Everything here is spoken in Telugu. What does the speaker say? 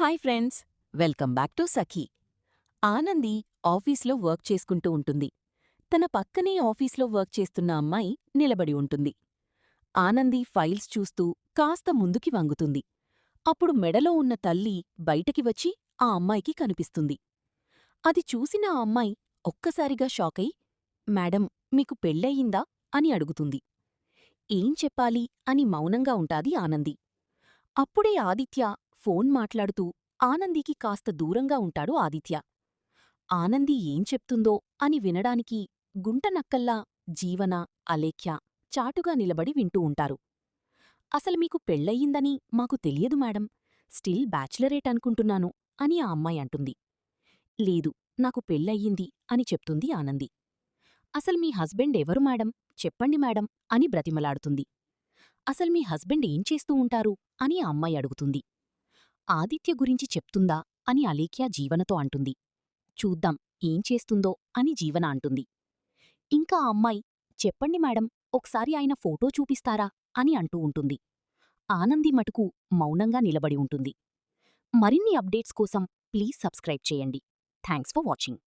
Hi friends, welcome back to Sakhi. Anandi ఆఫీస్లో వర్క్ చేసుకుంటూ ఉంటుంది. తన పక్కనే ఆఫీస్లో వర్క్ చేస్తున్న అమ్మాయి నిలబడి ఉంటుంది. ఆనంది ఫైల్స్ చూస్తూ కాస్త ముందుకి వంగుతుంది. అప్పుడు మెడలో ఉన్న తల్లి బయటకి వచ్చి ఆ అమ్మాయికి కనిపిస్తుంది. అది చూసిన ఆ అమ్మాయి ఒక్కసారిగా షాకై, మేడం, మీకు పెళ్ళయిందా అని అడుగుతుంది. ఏం చెప్పాలి అని మౌనంగా ఉంటాది ఆనంది. అప్పుడే ఆదిత్య ఫోన్ మాట్లాడుతూ ఆనందికి కాస్త దూరంగా ఉంటాడు ఆదిత్య. ఆనంది ఏం చెప్తుందో అని వినడానికి గుంటనక్కల్లా జీవన, అలేఖ్య చాటుగా నిలబడి వింటూ ఉంటారు. అసలు మీకు పెళ్ళయిందని మాకు తెలియదు మేడం, స్టిల్ బ్యాచిలరేట్ అనుకుంటున్నాను అని ఆ అమ్మాయి అంటుంది. లేదు, నాకు పెళ్ళయ్యింది అని చెప్తుంది ఆనంది. అసలు మీ హస్బెండ్ ఎవరు మేడం, చెప్పండి మేడం అని బ్రతిమలాడుతుంది. అసలు మీ హస్బెండ్ ఏం చేస్తూ ఉంటారు అని ఆ అమ్మాయి అడుగుతుంది. ఆదిత్య గురించి చెప్తుందా అని అలేఖ్య జీవనతో అంటుంది. చూద్దాం ఏం చేస్తుందో అని జీవన అంటుంది. ఇంకా ఆ అమ్మాయి, చెప్పండి మేడం, ఒకసారి ఆయన ఫోటో చూపిస్తారా అని అంటూ ఉంటుంది. ఆనంది మటుకు మౌనంగా నిలబడి ఉంటుంది. మరిన్ని అప్డేట్స్ కోసం ప్లీజ్ సబ్స్క్రైబ్ చేయండి. Thanks for watching.